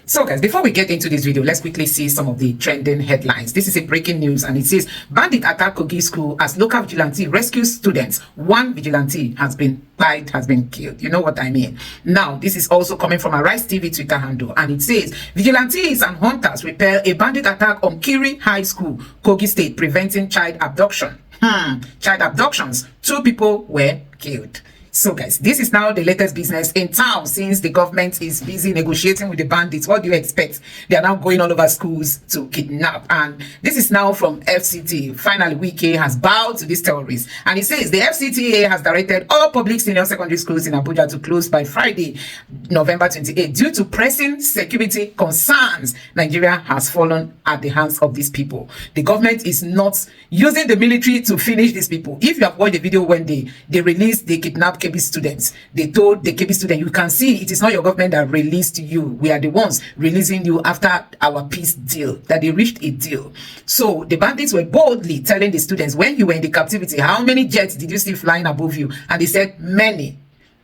So guys, before we get into this video, let's quickly see some of the trending headlines. This is a breaking news and it says, bandit attack Kogi school as local vigilante rescues students. One vigilante has been killed. You know what I mean? Now, this is also coming from Arise TV Twitter handle and it says, vigilantes and hunters repel a bandit attack on Kiri High School, Kogi State, preventing child abduction. Child abductions. 2 people were killed. So guys, this is now the latest business in town since the government is busy negotiating with the bandits. What do you expect? They are now going all over schools to kidnap. And this is now from FCT. Finally, Wike has bowed to these terrorists. And it says the FCTA has directed all public senior secondary schools in Abuja to close by Friday, November 28, due to pressing security concerns. Nigeria has fallen at the hands of these people. The government is not using the military to finish these people. If you have watched the video when they released the kidnapped KB students, they told the KB student, you can see it is not your government that released you. We are the ones releasing you after our peace deal, that they reached a deal. So the bandits were boldly telling the students, when you were in the captivity, how many jets did you see flying above you? And they said, many.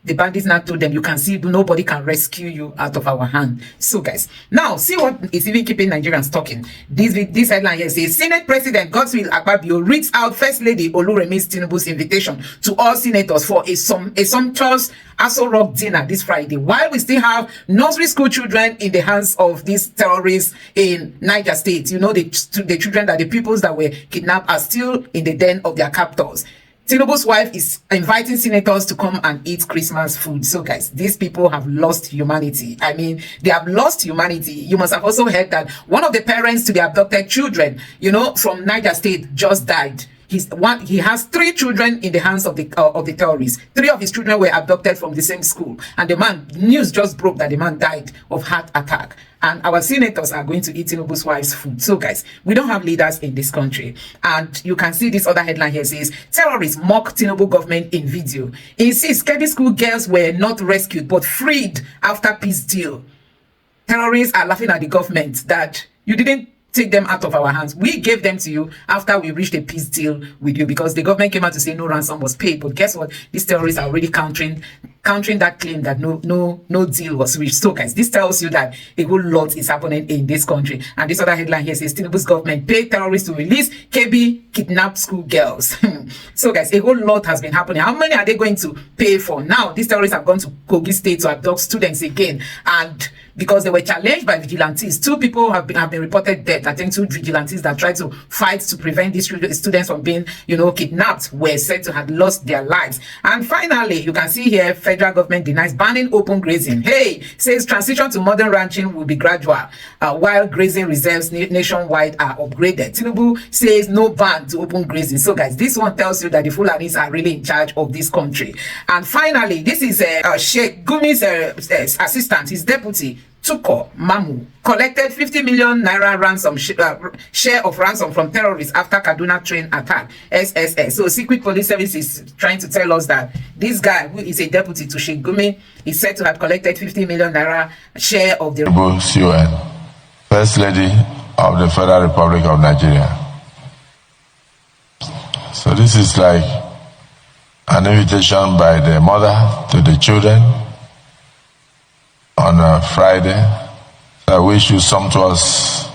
The bandits now told them, you can see nobody can rescue you out of our hand. So guys, now see what is even keeping Nigerians talking. This headline here says, Senate President Godswill Akpabio reads out First Lady Remi Tinubu's invitation to all senators for a sumptuous Asorock dinner this Friday, while we still have nursery school children in the hands of these terrorists in Niger State. You know, the children that the pupils that were kidnapped are still in the den of their captors. Tinubu's wife is inviting senators to come and eat Christmas food. So guys, these people have lost humanity. I mean, they have lost humanity. You must have also heard that one of the parents to the abducted children, you know, from Niger State just died. He has 3 children in the hands of the terrorists. 3 of his children were abducted from the same school. And the man, news just broke that the man died of heart attack. And our senators are going to eat Tinubu's wife's food. So guys, we don't have leaders in this country. And you can see this other headline here says, terrorists mock Tinubu government in video. Insists Kebbi school girls were not rescued but freed after peace deal. Terrorists are laughing at the government that you didn't take them out of our hands. We gave them to you after we reached a peace deal with you, because the government came out to say no ransom was paid. But guess what? These terrorists are already countering that claim that no deal was reached. So guys, this tells you that a whole lot is happening in this country. And this other headline here says, Tinubu's government paid terrorists to release KB kidnapped school girls. So guys, a whole lot has been happening. How many are they going to pay for? Now, these terrorists have gone to Kogi State to abduct students again. And because they were challenged by vigilantes, 2 people have been reported dead. I think 2 vigilantes that tried to fight to prevent these students from being, you know, kidnapped were said to have lost their lives. And finally, you can see here, federal government denies banning open grazing. Hey, says transition to modern ranching will be gradual, while grazing reserves nationwide are upgraded. Tinubu says no ban to open grazing. So guys, this one tells you that the Fulanis are really in charge of this country. And finally, this is Sheikh Gumi's assistant, his deputy, Tuko Mamu, collected 50 million naira ransom share of ransom from terrorists after Kaduna train attack. SSS. So Secret Police Service is trying to tell us that this guy, who is a deputy to Sheikh Gumi, is said to have collected 50 million naira share of the First Lady of the Federal Republic of Nigeria. So this is like an invitation by the mother to the children on a Friday. So I wish you sumptuous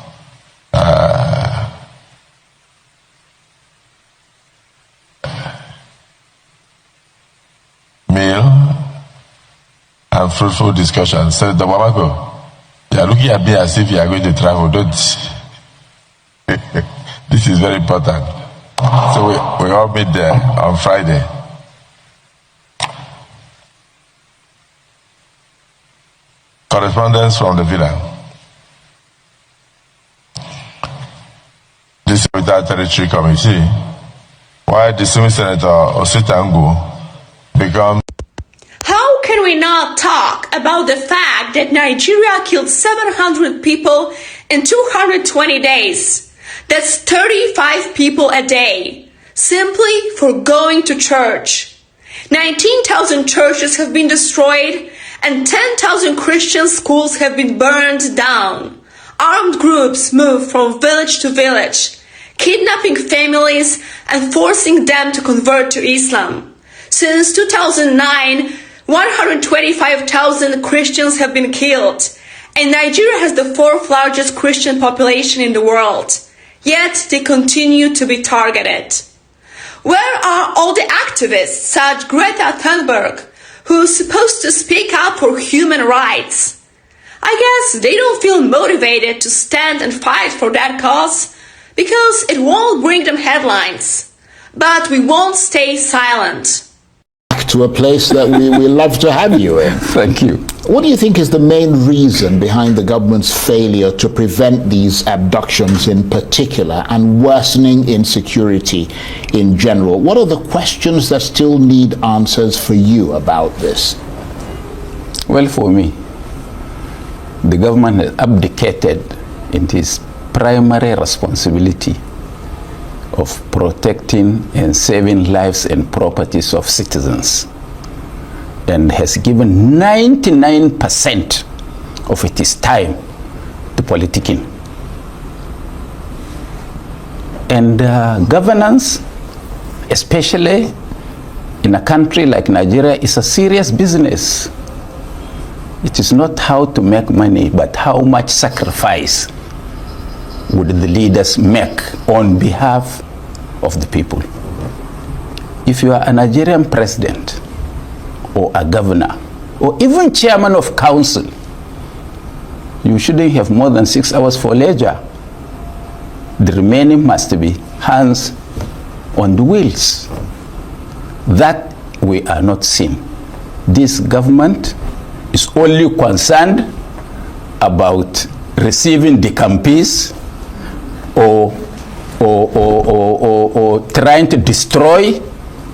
meal and fruitful discussion. So the Wamako, you are looking at me as if you are going to travel, don't you? This is very important. So we all meet there on Friday. Correspondence from the villa. This is without territory committee. Why the Semi Senator Ositangu becomes. How can we not talk about the fact that Nigeria killed 700 people in 220 days? That's 35 people a day, simply for going to church. 19,000 churches have been destroyed and 10,000 Christian schools have been burned down. Armed groups move from village to village, kidnapping families and forcing them to convert to Islam. Since 2009, 125,000 Christians have been killed, And Nigeria has the fourth largest Christian population in the world. Yet they continue to be targeted. Where are all the activists such Greta Thunberg, who's supposed to speak up for human rights? I guess they don't feel motivated to stand and fight for that cause because it won't bring them headlines. But we won't stay silent. To a place that we love to have you in. Thank you. What do you think is the main reason behind the government's failure to prevent these abductions in particular and worsening insecurity in general? What are the questions that still need answers for you about this? Well, for me, the government has abdicated in its primary responsibility of protecting and saving lives and properties of citizens, and has given 99% of its time to politicking. And governance, especially in a country like Nigeria, is a serious business. It is not how to make money, but how much sacrifice would the leaders make on behalf of the people. If you are a Nigerian president or a governor or even chairman of council, you shouldn't have more than 6 hours for leisure. The remaining must be hands on the wheels. That we are not seeing. This government is only concerned about receiving the campees or trying to destroy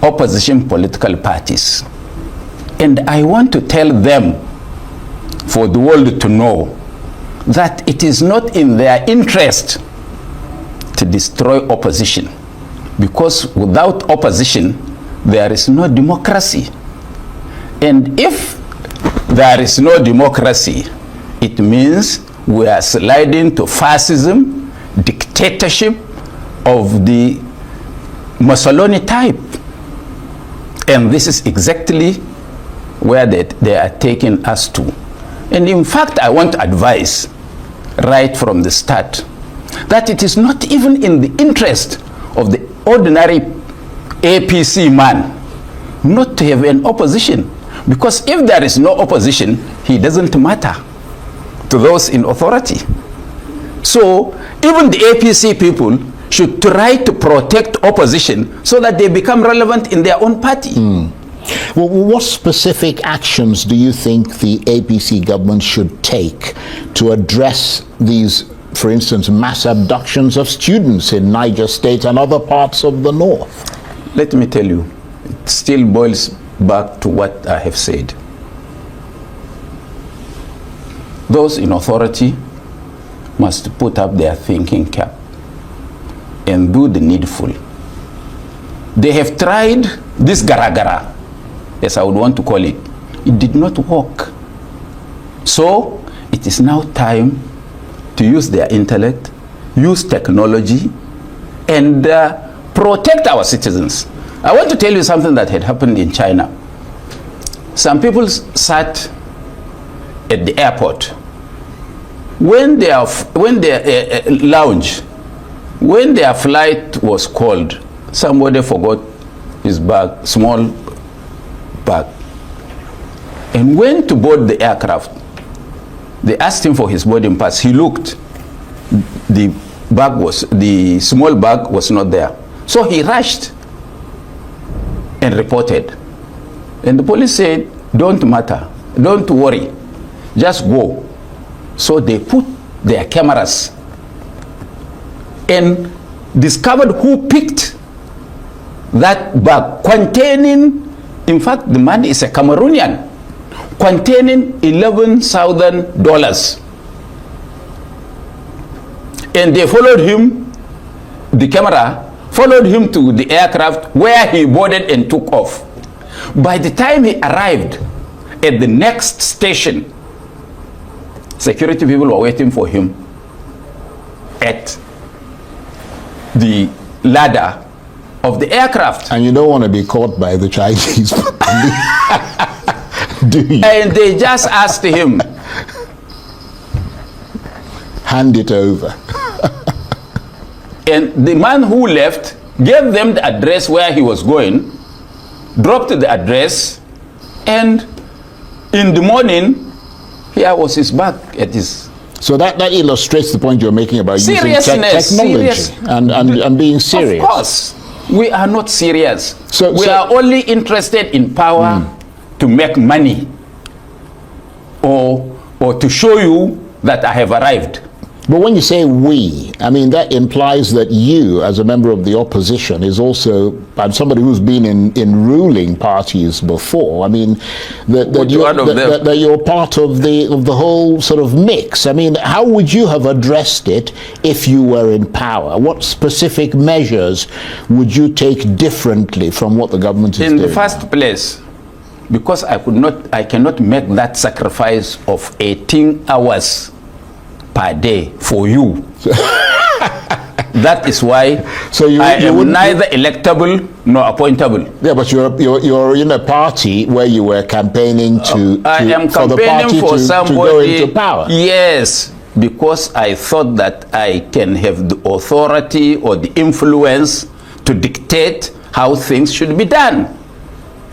opposition political parties. And I want to tell them, for the world to know, that it is not in their interest to destroy opposition, because without opposition there is no democracy. And if there is no democracy, it means we are sliding to fascism, dictatorship of the Mussolini type. And this is exactly where they are taking us to. And in fact, I want to advise right from the start that it is not even in the interest of the ordinary APC man not to have an opposition, because if there is no opposition, he doesn't matter to those in authority. So even the APC people should try to protect opposition so that they become relevant in their own party. Well, what specific actions do you think the APC government should take to address these, for instance, mass abductions of students in Niger State and other parts of the north? Let me tell you, it still boils back to what I have said. Those in authority must put up their thinking cap and do the needful. They have tried this garagara, as I would want to call it. It did not work. So it is now time to use their intellect, use technology, and protect our citizens. I want to tell you something that had happened in China. Some people sat at the airport. When their lounge, when their flight was called, somebody forgot his bag, small bag, and went to board the aircraft. They asked him for his boarding pass. He looked. The small bag was not there. So he rushed and reported. And the police said, don't matter, don't worry, just go. So they put their cameras and discovered who picked that bag containing, in fact, the man is a Cameroonian, containing $11,000. And they followed him, the camera followed him to the aircraft where he boarded and took off. By the time he arrived at the next station, security people were waiting for him at the ladder of the aircraft. And you don't want to be caught by the Chinese police, do you? And they just asked him, hand it over. And the man who left gave them the address where he was going, dropped the address, and in the morning, here was his bag at his... So that illustrates the point you're making about using Seriousness, technology and being serious. Of course. We are not serious. So we are only interested in power to make money or to show you that I have arrived. But when you say we, I mean, that implies that you, as a member of the opposition, is also, and somebody who's been in ruling parties before, I mean, that you're part of the whole sort of mix. I mean, how would you have addressed it if you were in power? What specific measures would you take differently from what the government is doing? In the first place, because I cannot make that sacrifice of 18 hours per day for you. That is why I am neither electable nor appointable. Yeah, but you're in a party where you were campaigning for the party to go into power. Yes, because I thought that I can have the authority or the influence to dictate how things should be done.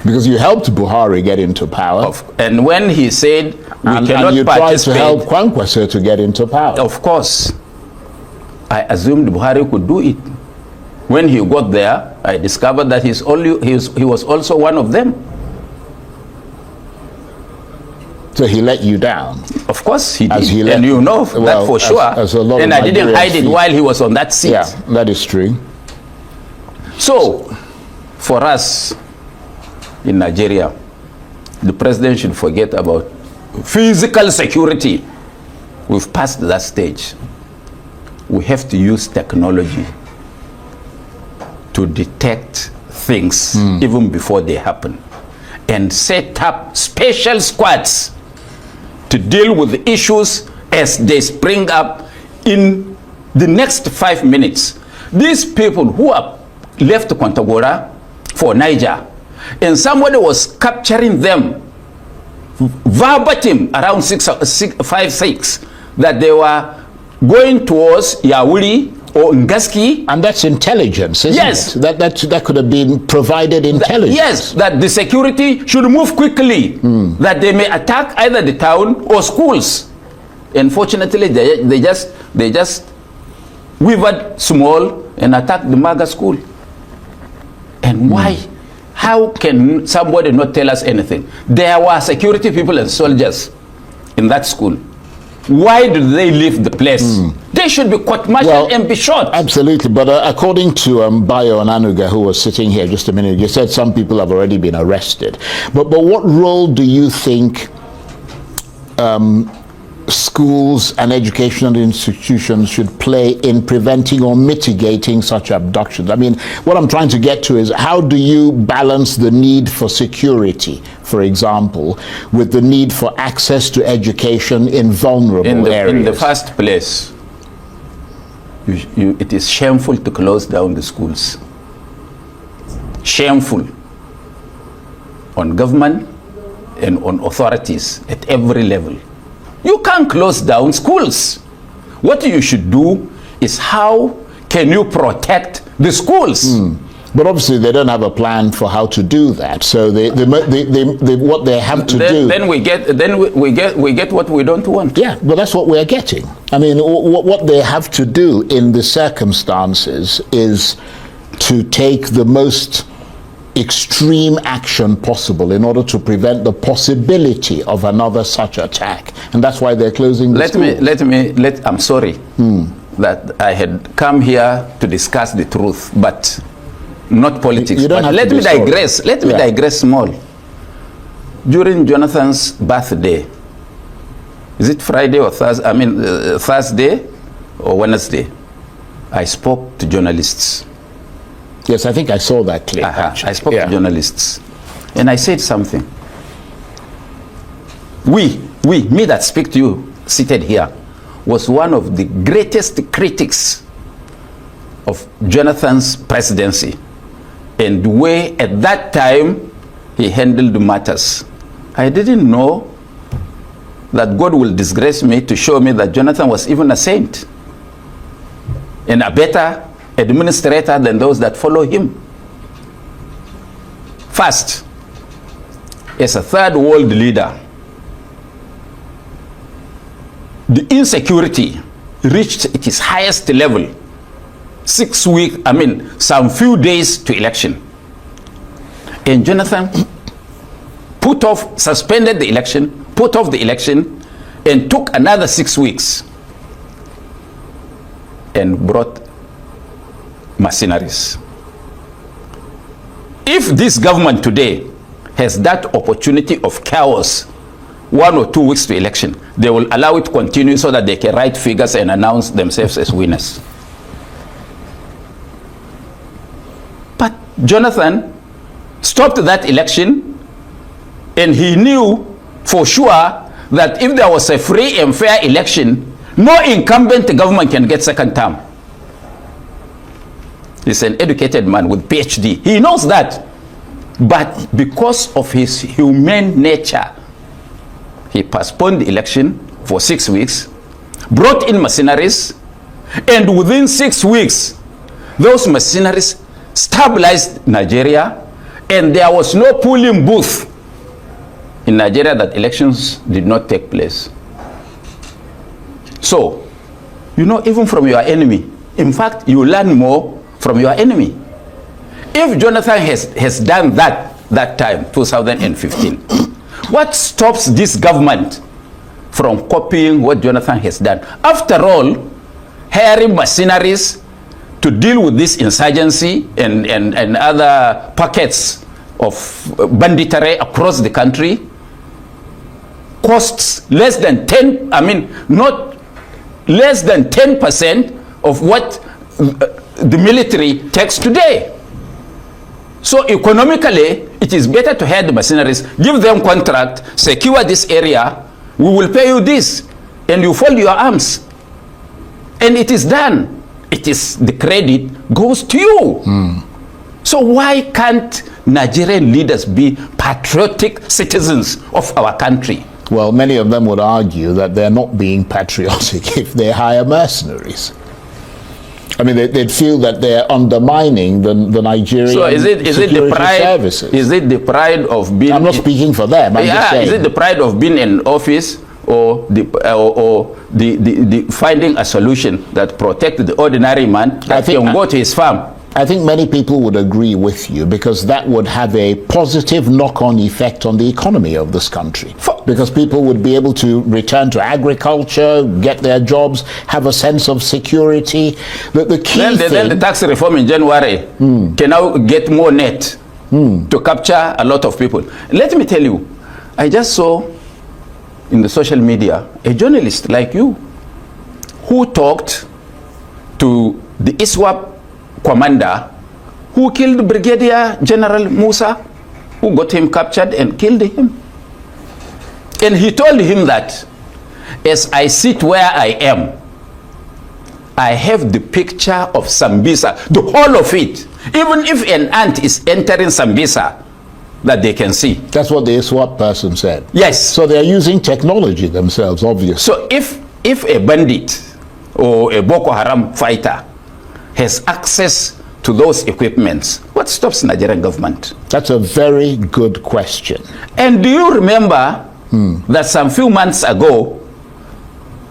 Because you helped Buhari get into power. And when he said we cannot you participate, tried to help Kwankwasa to get into power. Of course. I assumed Buhari could do it. When he got there, I discovered that he was also one of them. So he let you down. Of course he did. And you know that for sure. And I didn't hide it while he was on that seat. Yeah, that is true. So, for us, in Nigeria, the president should forget about physical security. We've passed that stage. We have to use technology to detect things even before they happen, and set up special squads to deal with the issues as they spring up in the next 5 minutes. These people who are left Kwantagora for Niger, and somebody was capturing them verbatim around 6 that they were going towards Yawuri or Ngaski. And that's intelligence, isn't it? That could have been provided intelligence. Yes, that the security should move quickly, that they may attack either the town or schools. Unfortunately, they just wavered small and attacked the Maga school. And why? How can somebody not tell us anything? There were security people and soldiers in that school. Why did they leave the place? They should be court-martialed and be shot. Absolutely, but according to Bayo Onanuga, who was sitting here just a minute, you said some people have already been arrested. But what role do you think schools and educational institutions should play in preventing or mitigating such abductions? I mean, what I'm trying to get to is, how do you balance the need for security, for example, with the need for access to education in vulnerable areas? In the first place, it is shameful to close down the schools. Shameful on government and on authorities at every level. You can't close down schools. What you should do is, how can you protect the schools? But obviously they don't have a plan for how to do that. So what they have to do. Then we get what we don't want. Yeah, but that's what we're getting. I mean, what they have to do in the circumstances is to take the most extreme action possible in order to prevent the possibility of another such attack, and that's why they're closing the schools. I'm sorry that I had come here to discuss the truth, but not politics. But let me digress. Let me digress small. During Jonathan's birthday, is it Friday or Thursday? I mean Thursday or Wednesday, I spoke to journalists. Yes, I think I saw that clip. I spoke to journalists, and I said something. Me that speak to you seated here, was one of the greatest critics of Jonathan's presidency, and the way at that time he handled matters. I didn't know that God will disgrace me to show me that Jonathan was even a saint and a better administrator than those that follow him. First, as a third world leader, the insecurity reached its highest level some few days to election. And Jonathan suspended the election, put off the election, and took another 6 weeks and brought mercenaries. If this government today has that opportunity of chaos 1 or 2 weeks to election, they will allow it to continue so that they can write figures and announce themselves as winners. But Jonathan stopped that election, and he knew for sure that if there was a free and fair election, no incumbent government can get second term. He's an educated man with PhD. He knows that. But because of his humane nature, he postponed the election for 6 weeks, brought in mercenaries, and within 6 weeks, those mercenaries stabilized Nigeria, and there was no polling booth in Nigeria that elections did not take place. So, even from your enemy, in fact, you learn more from your enemy. If Jonathan has done that time, 2015, what stops this government from copying what Jonathan has done? After all, hiring mercenaries to deal with this insurgency and other pockets of banditry across the country costs less than 10% of what the military takes today. So economically, it is better to hire the mercenaries, give them contract, secure this area, we will pay you this, and you fold your arms. And it is done. The credit goes to you. So why can't Nigerian leaders be patriotic citizens of our country? Well, many of them would argue that they're not being patriotic if they hire mercenaries. I mean, they'd feel that they're undermining the Nigerian security services. Is it the pride of being... I'm not speaking for them, I'm just saying. Is it the pride of being in office, or the finding a solution that protects the ordinary man that can go to his farm? I think many people would agree with you, because that would have a positive knock-on effect on the economy of this country. Because people would be able to return to agriculture, get their jobs, have a sense of security. The key then the tax reform in January can now get more net to capture a lot of people. Let me tell you, I just saw in the social media a journalist like you who talked to the ISWAP commander who killed Brigadier General Musa, who got him captured and killed him. And he told him that, as I sit where I am, I have the picture of Sambisa, the whole of it. Even if an ant is entering Sambisa, that they can see. That's what the ISWAP person said. Yes. So they're using technology themselves, obviously. So if a bandit or a Boko Haram fighter has access to those equipments, what stops Nigerian government? That's a very good question. And do you remember that some few months ago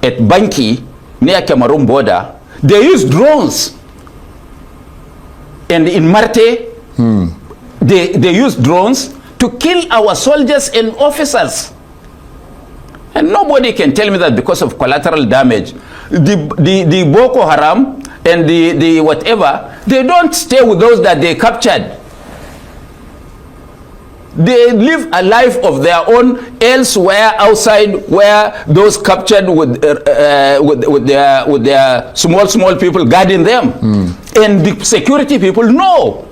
at Banki, near Cameroon border, they used drones? And in Marte, they used drones to kill our soldiers and officers. And nobody can tell me that because of collateral damage, the Boko Haram and the whatever, they don't stay with those that they captured. They live a life of their own elsewhere outside, where those captured with their small people guarding them. And the security people know.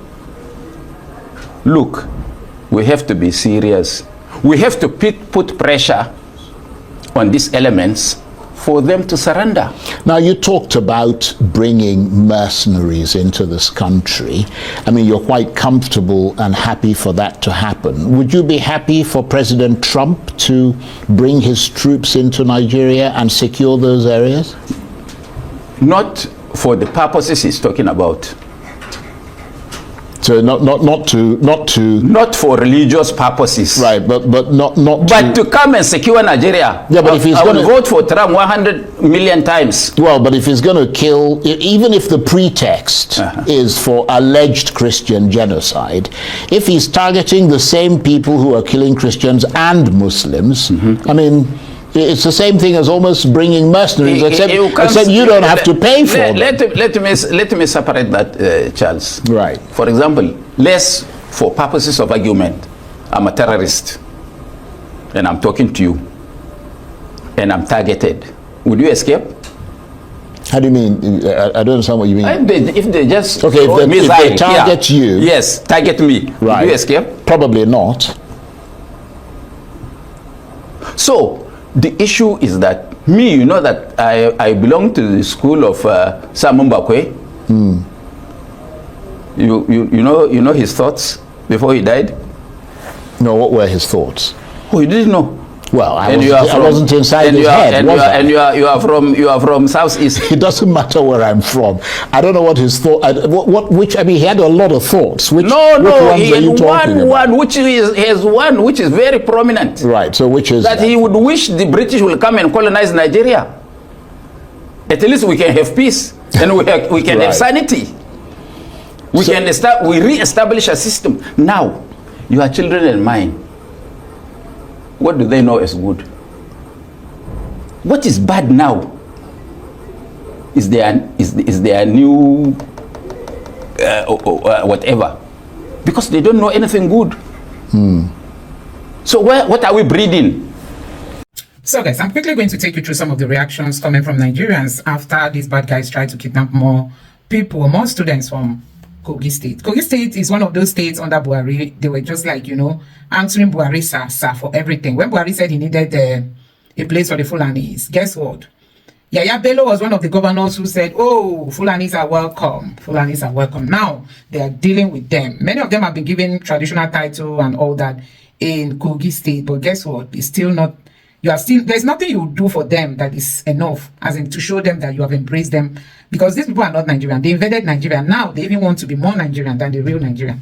Look, we have to be serious. We have to put pressure on these elements for them to surrender. Now, you talked about bringing mercenaries into this country. I mean, you're quite comfortable and happy for that to happen. Would you be happy for President Trump to bring his troops into Nigeria and secure those areas? Not for the purposes he's talking about. So not for religious purposes. Right, but not but to come and secure Nigeria. Yeah, but if he's going to vote for Trump 100 million times. Well, but if he's going to kill, even if the pretext is for alleged Christian genocide, if he's targeting the same people who are killing Christians and Muslims, I mean, it's the same thing as almost bringing mercenaries, except you don't have to pay for them. Let me separate that, Charles. Right. For example, for purposes of argument, I'm a terrorist, and I'm talking to you, and I'm targeted. Would you escape? How do you mean? I don't understand what you mean. If they just if they target you, yes, target me. Right. Would you escape? Probably not. So the issue is that you know that I belong to the school of Simon Bakwe. You know his thoughts before he died? No, what were his thoughts? Oh, you didn't know? Well, I wasn't inside his head, you are from Southeast. It doesn't matter where I'm from. I don't know what his thought. I mean, he had a lot of thoughts. Which ones he had one which is very prominent. Right. So which is that he would wish the British will come and colonize Nigeria. At least we can have peace and we can have sanity. We re-establish a system. Now, your children and mine, what do they know as good? What is bad now is their new whatever, because they don't know anything good. So what are we breeding? So guys, I'm quickly going to take you through some of the reactions coming from Nigerians after these bad guys tried to kidnap more people, more students from Kogi State. Kogi State is one of those states under Buhari. They were just like, answering Buhari sir for everything. When Buhari said he needed a place for the Fulanis, guess what? Yaya Bello was one of the governors who said, oh, Fulanis are welcome. Fulanis are welcome. Now, they are dealing with them. Many of them have been given traditional title and all that in Kogi State. But guess what? It's still not, there's nothing you do for them that is enough, as in to show them that you have embraced them. Because these people are not Nigerian. They invaded Nigeria. Now, they even want to be more Nigerian than the real Nigerian.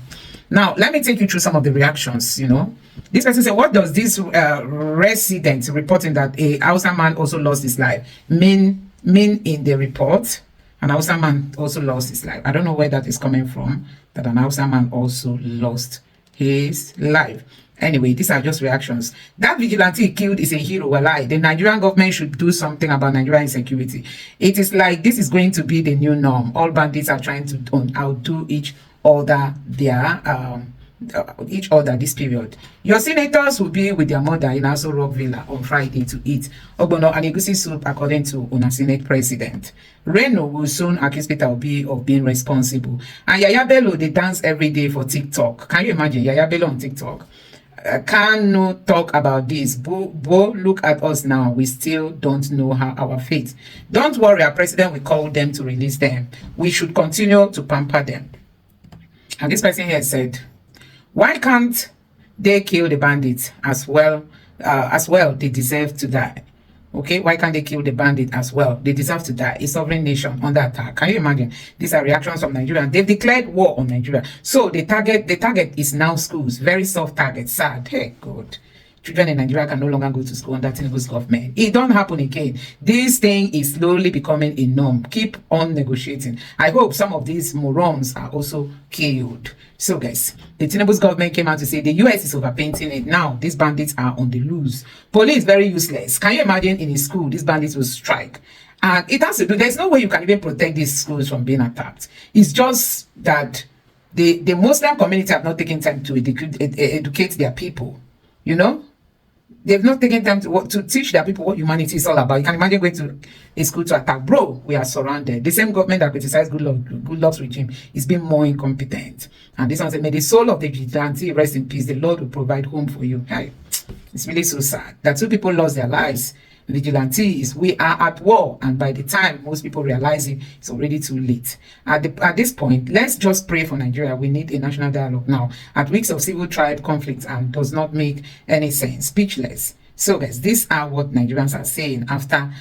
Now, let me take you through some of the reactions, This person said, what does this resident reporting that a Hausa man also lost his life mean in the report? An Hausa man also lost his life. I don't know where that is coming from, that an Hausa man also lost his life. Anyway, these are just reactions. That vigilante killed is a hero. Well, the Nigerian government should do something about Nigerian insecurity. It is like this is going to be the new norm. All bandits are trying to outdo each other this period. Your senators will be with their mother in Asorock Villa on Friday to eat ogbono and egusi soup, according to Una Senate President. Reno will soon accuse Peter Obi of being responsible. And Yaya Bello, they dance every day for TikTok. Can you imagine Yaya Bello on TikTok? Kanu talk about this. Bo, look at us now. We still don't know our fate. Don't worry, our president will call them to release them. We should continue to pamper them. And this person here said, why can't they kill the bandits as well? They deserve to die. Okay, why can't they kill the bandit as well? They deserve to die. A sovereign nation under attack. Can you imagine? These are reactions from Nigeria. They've declared war on Nigeria. So the target is now schools. Very soft target. Sad. Hey, God. Children in Nigeria can no longer go to school under Tinubu's government. It don't happen again. This thing is slowly becoming a norm. Keep on negotiating. I hope some of these morons are also killed. So guys, the Tinubu's government came out to say the US is overpainting it. Now, these bandits are on the loose. Police very useless. Can you imagine in a school, these bandits will strike? And it has to do, there's no way you can even protect these schools from being attacked. It's just that the Muslim community have not taken time to educate their people. They've not taken time to teach their people what humanity is all about. You can imagine going to a school to attack. Bro, we are surrounded. The same government that criticized Goodluck's regime is being more incompetent. And this one said, may the soul of the vigilante rest in peace. The Lord will provide home for you. Hey, it's really so sad that two people lost their lives vigilantes. We are at war, and by the time most people realize it, it's already too late. At this point, let's just pray for Nigeria. We need a national dialogue now. At weeks of civil tribe conflicts and does not make any sense. Speechless. So guys, these are what Nigerians are saying after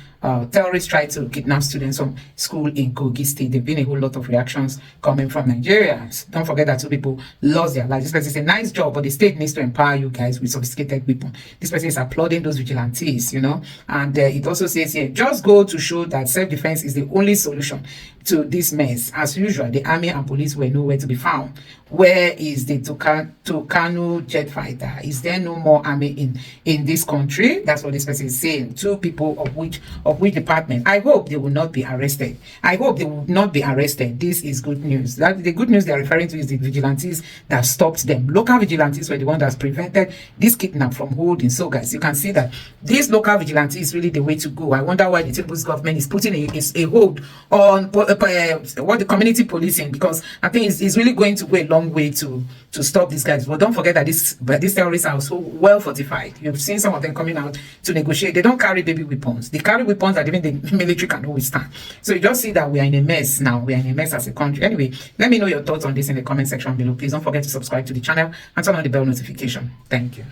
terrorists tried to kidnap students from school in Kogi State. There have been a whole lot of reactions coming from Nigerians. Don't forget that 2 people lost their lives. This person says, a nice job, but the state needs to empower you guys with sophisticated weapons. This person is applauding those vigilantes, you know. And it also says here, just go to show that self-defense is the only solution to this mess. As usual, the army and police were nowhere to be found. Where is the kanu jet fighter? Is there no more army in this country? That's what this person is saying. 2 people of which department? I hope they will not be arrested. I hope they will not be arrested. This is good news. That the good news they are referring to is the vigilantes that stopped them. Local vigilantes were the one that's prevented this kidnap from holding. So guys, you can see that this local vigilante is really the way to go. I wonder why the Tinubu's government is putting a hold on what the community policing, because I think it's really going to go a long way to stop these guys. But don't forget that these terrorists are so well fortified. You've seen some of them coming out to negotiate. They don't carry baby weapons. They carry weapons that even the military can always stand. So you just see that we are in a mess now. We are in a mess as a country. Anyway, let me know your thoughts on this in the comment section below. Please don't forget to subscribe to the channel and turn on the bell notification. Thank you.